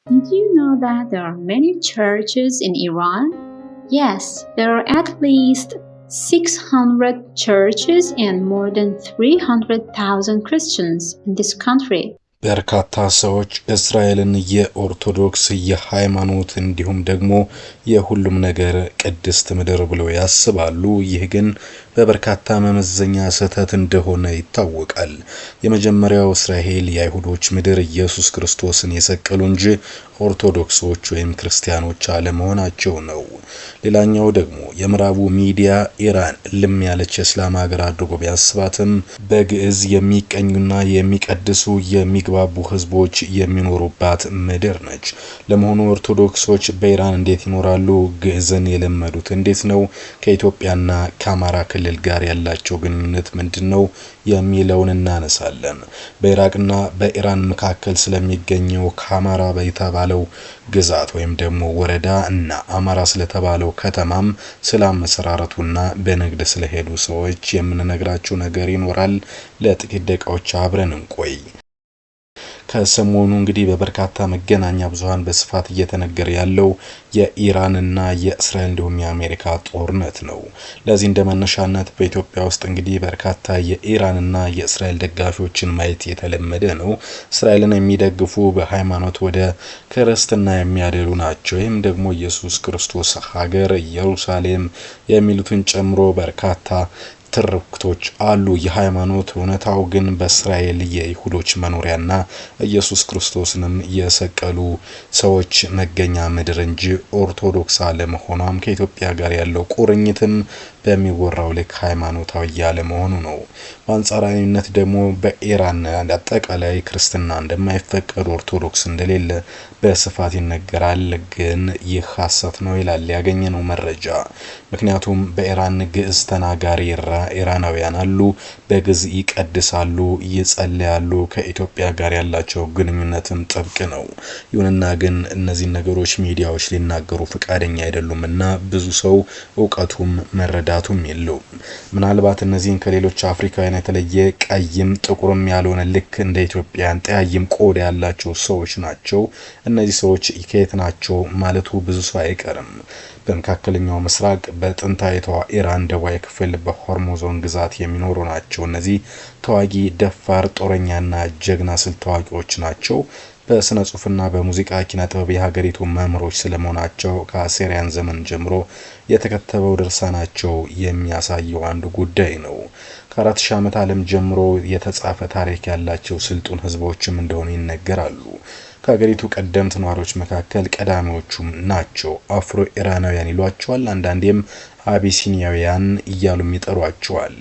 Did you know that there are many churches in Iran? Yes, there are at least 600 churches and more than 300,000 Christians in this country. በርካታ ሰዎች እስራኤልን የኦርቶዶክስ የሃይማኖት እንዲሁም ደግሞ የሁሉም ነገር ቅድስት ምድር ብለው ያስባሉ። ይህ ግን በበርካታ መመዘኛ ስህተት እንደሆነ ይታወቃል። የመጀመሪያው እስራኤል የአይሁዶች ምድር ኢየሱስ ክርስቶስን የሰቀሉ እንጂ ኦርቶዶክሶች ወይም ክርስቲያኖች አለመሆናቸው ነው። ሌላኛው ደግሞ የምዕራቡ ሚዲያ ኢራን ልም ያለች እስላም ሀገር አድርጎ ቢያስባትም በግዕዝ የሚቀኙና የሚቀድሱ የሚግባቡ ህዝቦች የሚኖሩባት ምድር ነች። ለመሆኑ ኦርቶዶክሶች በኢራን እንዴት ይኖራሉ? ግዕዝን የለመዱት እንዴት ነው? ከኢትዮጵያና ከአማራ ክልል ጋር ያላቸው ግንኙነት ምንድነው የሚለውን እናነሳለን። በኢራቅና በኢራን መካከል ስለሚገኘው ካማራ በተባለው ግዛት ወይም ደግሞ ወረዳ እና አማራ ስለተባለው ከተማም ስላመሰራረቱና በንግድ ስለሄዱ ሰዎች የምንነግራችሁ ነገር ይኖራል። ለጥቂት ደቂቃዎች አብረን እንቆይ። ከሰሞኑ እንግዲህ በበርካታ መገናኛ ብዙሃን በስፋት እየተነገረ ያለው የኢራንና የእስራኤል እንዲሁም የአሜሪካ ጦርነት ነው። ለዚህ እንደመነሻነት በኢትዮጵያ ውስጥ እንግዲህ በርካታ የኢራንና የእስራኤል ደጋፊዎችን ማየት የተለመደ ነው። እስራኤልን የሚደግፉ በሃይማኖት ወደ ክርስትና የሚያደሉ ናቸው። ይህም ደግሞ ኢየሱስ ክርስቶስ ሀገር ኢየሩሳሌም የሚሉትን ጨምሮ በርካታ ትርክቶች አሉ። የሃይማኖት እውነታው ግን በእስራኤል የይሁዶች መኖሪያና ኢየሱስ ክርስቶስንም የሰቀሉ ሰዎች መገኛ ምድር እንጂ ኦርቶዶክስ አለመሆኗም ከኢትዮጵያ ጋር ያለው ቁርኝትም በሚወራው ልክ ሃይማኖታዊ ያለመሆኑ ነው። በአንጻራዊነት ደግሞ በኢራን አጠቃላይ ክርስትና እንደማይፈቀድ ኦርቶዶክስ እንደሌለ በስፋት ይነገራል። ግን ይህ ሐሰት ነው ይላል ያገኘነው መረጃ። ምክንያቱም በኢራን ግዕዝ ተናጋሪ ኢራናውያን አሉ፣ በግዕዝ ይቀድሳሉ፣ ይጸልያሉ። ከኢትዮጵያ ጋር ያላቸው ግንኙነትም ጥብቅ ነው። ይሁንና ግን እነዚህ ነገሮች ሚዲያዎች ሊናገሩ ፈቃደኛ አይደሉምና ብዙ ሰው ዕውቀቱም መረዳቱም የለውም። ምናልባት እነዚህን ከሌሎች አፍሪካውያን የተለየ ቀይም ጥቁርም ያልሆነ ልክ እንደ ኢትዮጵያን ጠያይም ቆዳ ያላቸው ሰዎች ናቸው። እነዚህ ሰዎች ከየት ናቸው ማለቱ ብዙ ሰው አይቀርም። በመካከለኛው ምስራቅ በጥንታዊቷ ኢራን ደቡባዊ ክፍል በሆርሙዞን ግዛት የሚኖሩ ናቸው። እነዚህ ተዋጊ ደፋር ጦረኛና ጀግና ስልት ተዋጊዎች ናቸው። በስነ ጽሁፍና በሙዚቃ ኪነ ጥበብ የሀገሪቱ መምህሮች ስለመሆናቸው ከአሴሪያን ዘመን ጀምሮ የተከተበው ድርሳናቸው የሚያሳየው አንዱ ጉዳይ ነው። ከ4000 ዓመት ዓለም ጀምሮ የተጻፈ ታሪክ ያላቸው ስልጡን ህዝቦችም እንደሆኑ ይነገራሉ። ከሀገሪቱ ቀደምት ነዋሪዎች መካከል ቀዳሚዎቹም ናቸው። አፍሮ ኢራናውያን ይሏቸዋል። አንዳንዴም አቢሲኒያውያን እያሉም ይጠሯቸዋል።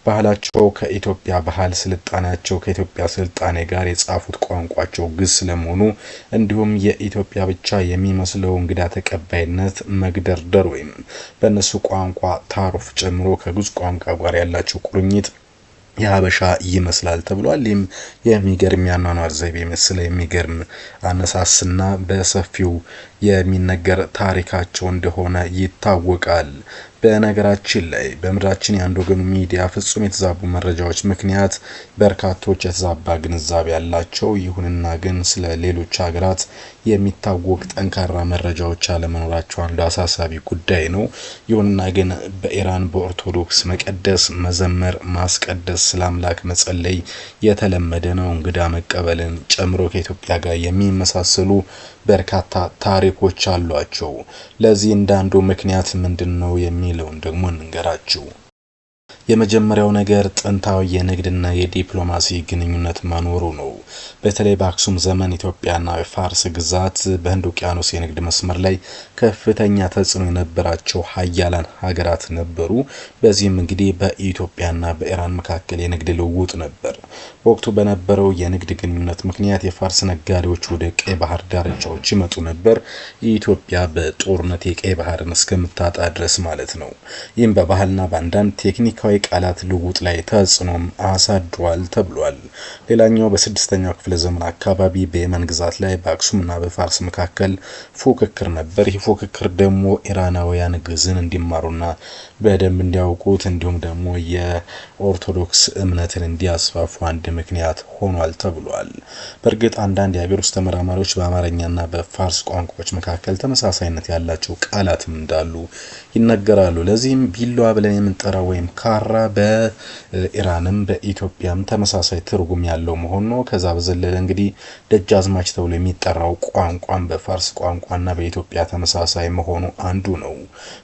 ባህላቸው ከኢትዮጵያ ባህል፣ ስልጣኔያቸው ከኢትዮጵያ ስልጣኔ ጋር የጻፉት ቋንቋቸው ግዕዝ ስለመሆኑ እንዲሁም የኢትዮጵያ ብቻ የሚመስለው እንግዳ ተቀባይነት መግደርደር ወይም በእነሱ ቋንቋ ታሩፍ ጨምሮ ከግዕዝ ቋንቋ ጋር ያላቸው ቁርኝት የሀበሻ ይመስላል ተብሏል። ይህም የሚገርም ያኗኗር ዘይቤ መሰለ የሚገርም አነሳስና በሰፊው የሚነገር ታሪካቸው እንደሆነ ይታወቃል። በነገራችን ላይ በምድራችን የአንድ ወገን ሚዲያ ፍጹም የተዛቡ መረጃዎች ምክንያት በርካቶች የተዛባ ግንዛቤ ያላቸው፣ ይሁንና ግን ስለ ሌሎች ሀገራት የሚታወቅ ጠንካራ መረጃዎች አለመኖራቸው አንዱ አሳሳቢ ጉዳይ ነው። ይሁንና ግን በኢራን በኦርቶዶክስ መቀደስ፣ መዘመር፣ ማስቀደስ፣ ስለ አምላክ መጸለይ የተለመደ ነው። እንግዳ መቀበልን ጨምሮ ከኢትዮጵያ ጋር የሚመሳሰሉ በርካታ ታሪኮች አሏቸው። ለዚህ እንዳንዱ ምክንያት ምንድነው የሚለውን ደግሞ እንንገራችሁ። የመጀመሪያው ነገር ጥንታዊ የንግድና የዲፕሎማሲ ግንኙነት መኖሩ ነው። በተለይ በአክሱም ዘመን ኢትዮጵያና የፋርስ ግዛት በህንድ ውቅያኖስ የንግድ መስመር ላይ ከፍተኛ ተጽዕኖ የነበራቸው ሀያላን ሀገራት ነበሩ። በዚህም እንግዲህ በኢትዮጵያና በኢራን መካከል የንግድ ልውውጥ ነበር። በወቅቱ በነበረው የንግድ ግንኙነት ምክንያት የፋርስ ነጋዴዎች ወደ ቀይ ባህር ዳርቻዎች ይመጡ ነበር። ኢትዮጵያ በጦርነት የቀይ ባህርን እስከምታጣ ድረስ ማለት ነው። ይህም በባህልና በአንዳንድ ቴክኒካዊ የቃላት ልውውጥ ላይ ተጽዕኖም አሳድሯል ተብሏል። ሌላኛው በ6ኛው ክፍለ ዘመን አካባቢ በየመን ግዛት ላይ በአክሱምና በፋርስ መካከል ፉክክር ነበር። ይህ ፉክክር ደግሞ ኢራናውያን ግዕዝን እንዲማሩና በደንብ እንዲያውቁት እንዲሁም ደግሞ የኦርቶዶክስ እምነትን እንዲያስፋፉ አንድ ምክንያት ሆኗል ተብሏል። በእርግጥ አንዳንድ የሀገር ውስጥ ተመራማሪዎች በአማርኛና በፋርስ ቋንቋዎች መካከል ተመሳሳይነት ያላቸው ቃላትም እንዳሉ ይነገራሉ። ለዚህም ቢላዋ ብለን የምንጠራው ወይም ካራ በኢራንም በኢትዮጵያም ተመሳሳይ ትርጉም ያለው መሆኑ ነው። ከዛ በዘለለ እንግዲህ ደጃዝማች ተብሎ የሚጠራው ቋንቋም በፋርስ ቋንቋና በኢትዮጵያ ተመሳሳይ መሆኑ አንዱ ነው።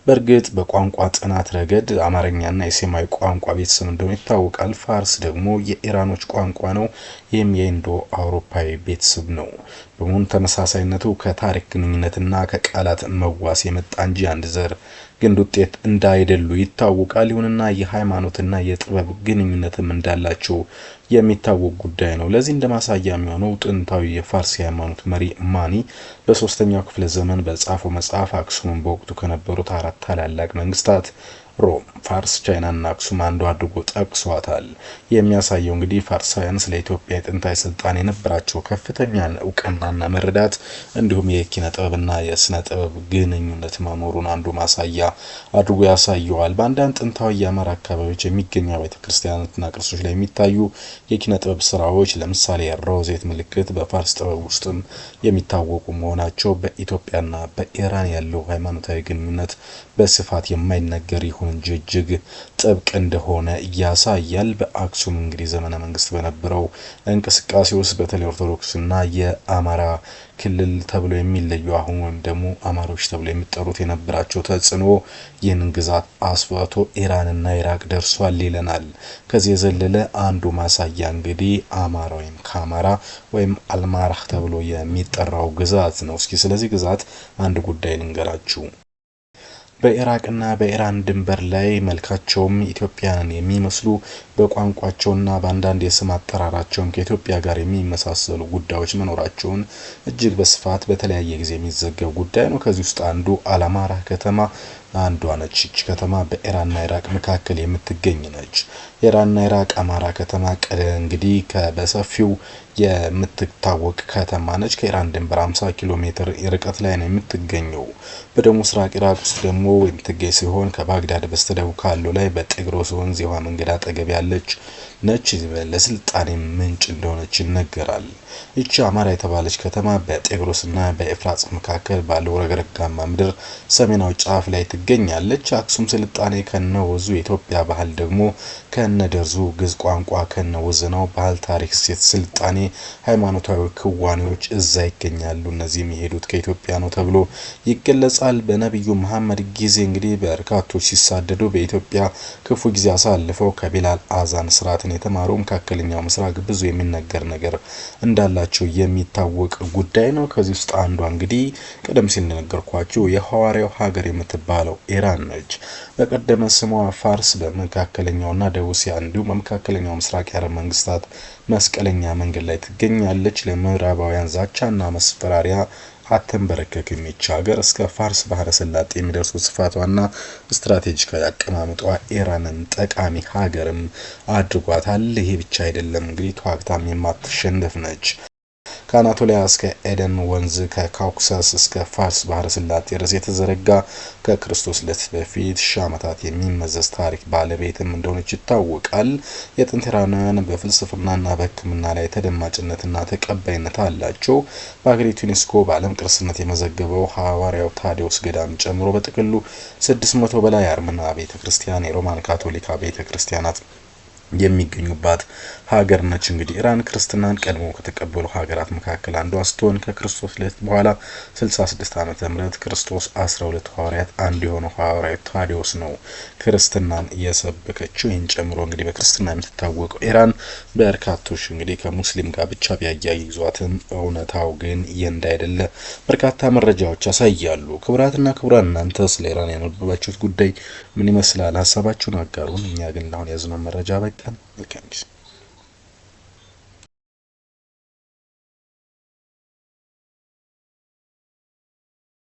በእርግጥ በቋንቋ ጥናት ረገድ አማርኛና የሴማዊ ቋንቋ ቤተሰብ እንደሆነ ይታወቃል። ፋርስ ደግሞ የኢራኖች ቋንቋ ነው። ይህም የኢንዶ አውሮፓዊ ቤተሰብ ነው። በመሆኑ ተመሳሳይነቱ ከታሪክ ግንኙነትና ከቃላት መዋስ የመጣ እንጂ አንድ ዘር ግንድ ውጤት እንዳይደሉ ይታወቃል። ይሁንና የሃይማኖትና የጥበብ ግንኙነትም እንዳላቸው የሚታወቅ ጉዳይ ነው። ለዚህ እንደማሳያ የሚሆነው ጥንታዊ የፋርስ ሃይማኖት መሪ ማኒ በ3ኛው ክፍለ ዘመን በጻፈው መጽሐፍ አክሱምን በወቅቱ ከነበሩት 4 ታላላቅ መንግስታት ሮም፣ ፋርስ፣ ቻይናና አክሱም አንዱ አድርጎ ጠቅሷታል። የሚያሳየው እንግዲህ ፋርሳውያን ስለ ኢትዮጵያ የጥንታዊ ስልጣኔ የነበራቸው ከፍተኛ እውቅናና መረዳት እንዲሁም የኪነ ጥበብና የስነ ጥበብ ግንኙነት መኖሩን አንዱ ማሳያ አድርጎ ያሳየዋል። በአንዳንድ ጥንታዊ የአማራ አካባቢዎች የሚገኙ ቤተክርስቲያናትና ቅርሶች ላይ የሚታዩ የኪነ ጥበብ ስራዎች ለምሳሌ የሮዜት ምልክት በፋርስ ጥበብ ውስጥም የሚታወቁ መሆናቸው በኢትዮጵያና በኢራን ያለው ሃይማኖታዊ ግንኙነት በስፋት የማይነገር ይሁን እንጂ እጅግ ጥብቅ እንደሆነ ያሳያል። በአክሱም እንግዲህ ዘመነ መንግስት በነበረው እንቅስቃሴ ውስጥ በተለይ ኦርቶዶክስና የአማራ ክልል ተብሎ የሚለዩ አሁን ወይም ደግሞ አማሮች ተብሎ የሚጠሩት የነበራቸው ተጽዕኖ ይህንን ግዛት አስፋቶ ኢራንና ኢራቅ ደርሷል ይለናል። ከዚህ የዘለለ አንዱ ማሳያ እንግዲህ አማራ ወይም ካማራ ወይም አልማራህ ተብሎ የሚጠራው ግዛት ነው። እስኪ ስለዚህ ግዛት አንድ ጉዳይ ልንገራችሁ። በኢራቅና በኢራን ድንበር ላይ መልካቸውም ኢትዮጵያን የሚመስሉ በቋንቋቸውና በአንዳንድ የስም አጠራራቸውም ከኢትዮጵያ ጋር የሚመሳሰሉ ጉዳዮች መኖራቸውን እጅግ በስፋት በተለያየ ጊዜ የሚዘገብ ጉዳይ ነው። ከዚህ ውስጥ አንዱ አልማራ ከተማ አንዷ ነች። ይህች ከተማ በኢራንና ኢራቅ መካከል የምትገኝ ነች። ኢራንና ኢራቅ አማራ ከተማ እንግዲህ በሰፊው የምትታወቅ ከተማ ነች። ከኢራን ድንበር 50 ኪሎ ሜትር ርቀት ላይ ነው የምትገኘው። በደቡብ ምስራቅ ኢራቅ ውስጥ ደግሞ የምትገኝ ሲሆን ከባግዳድ በስተደቡብ ካለው ላይ በጤግሮስ ወንዝ የውሃ መንገድ አጠገብ ያለች ነች። ለስልጣኔ ምንጭ እንደሆነች ይነገራል። ይህች አማራ የተባለች ከተማ በጤግሮስና በኤፍራጥስ መካከል ባለው ረግረጋማ ምድር ሰሜናዊ ጫፍ ላይ ትገኛለች። አክሱም ስልጣኔ ከነወዙ፣ የኢትዮጵያ ባህል ደግሞ ከነደርዙ፣ ግዕዝ ቋንቋ ከነወዘናው፣ ባህል፣ ታሪክ፣ ሴት፣ ስልጣኔ፣ ሃይማኖታዊ ክዋኔዎች እዛ ይገኛሉ። እነዚህም የሄዱት ከኢትዮጵያ ነው ተብሎ ይገለጻል። በነብዩ መሐመድ ጊዜ እንግዲህ በርካቶች ሲሳደዱ በኢትዮጵያ ክፉ ጊዜ አሳልፈው ከቢላል አዛን ስርዓትን የተማሩ መካከለኛው ምስራቅ ብዙ የሚነገር ነገር እንዳላቸው የሚታወቅ ጉዳይ ነው። ከዚህ ውስጥ አንዷ እንግዲህ ቀደም ሲል እንደነገርኳችሁ የሐዋርያው ሀገር የምትባለው ኢራን ነች። በቀደመ ስሟ ፋርስ በመካከለኛውና ደቡብ እስያ እንዲሁም በመካከለኛው ምስራቅ የአረብ መንግስታት መስቀለኛ መንገድ ላይ ትገኛለች። ለምዕራባውያን ዛቻና መስፈራሪያ አትንበረከክም። ይህች ሀገር እስከ ፋርስ ባህረ ሰላጤ የሚደርሱ ስፋቷና ስትራቴጂካዊ አቀማመጧ ኢራንን ጠቃሚ ሀገርም አድርጓታል። ይሄ ብቻ አይደለም እንግዲህ ተዋግታም የማትሸነፍ ነች። ከአናቶሊያ እስከ ኤደን ወንዝ ከካውካሰስ እስከ ፋርስ ባህረ ሰላጤ ድረስ የተዘረጋ ከክርስቶስ ልደት በፊት ሺህ ዓመታት የሚመዘዝ ታሪክ ባለቤትም እንደሆነች ይታወቃል። የጥንት ኢራናውያን በፍልስፍናና በሕክምና ላይ ተደማጭነትና ተቀባይነት አላቸው። በሀገሪቱ ዩኔስኮ በዓለም ቅርስነት የመዘገበው ሐዋርያው ታዲዮስ ገዳም ጨምሮ በጥቅሉ 600 በላይ አርመና ቤተክርስቲያን፣ የሮማን ካቶሊካ ቤተክርስቲያናት የሚገኙባት ሀገር ነች። እንግዲህ ኢራን ክርስትናን ቀድሞ ከተቀበሉ ሀገራት መካከል አንዷ ስትሆን ከክርስቶስ ልደት በኋላ 66 ዓመተ ምህረት ክርስቶስ 12 ሐዋርያት አንዱ የሆነው ሐዋርያው ታዲዮስ ነው ክርስትናን እየሰበከችው። ይህን ጨምሮ እንግዲህ በክርስትና የምትታወቀው ኢራን በርካቶች እንግዲህ ከሙስሊም ጋር ብቻ ቢያያይዟትም እውነታው ግን ይህ እንዳይደለ በርካታ መረጃዎች ያሳያሉ። ክቡራትና ክቡራን እናንተ ስለ ኢራን ያነበባችሁት ጉዳይ ምን ይመስላል? ሀሳባችሁን አጋሩን። እኛ ግን አሁን ያዝነው መረጃ በቃን። መልካም ጊዜ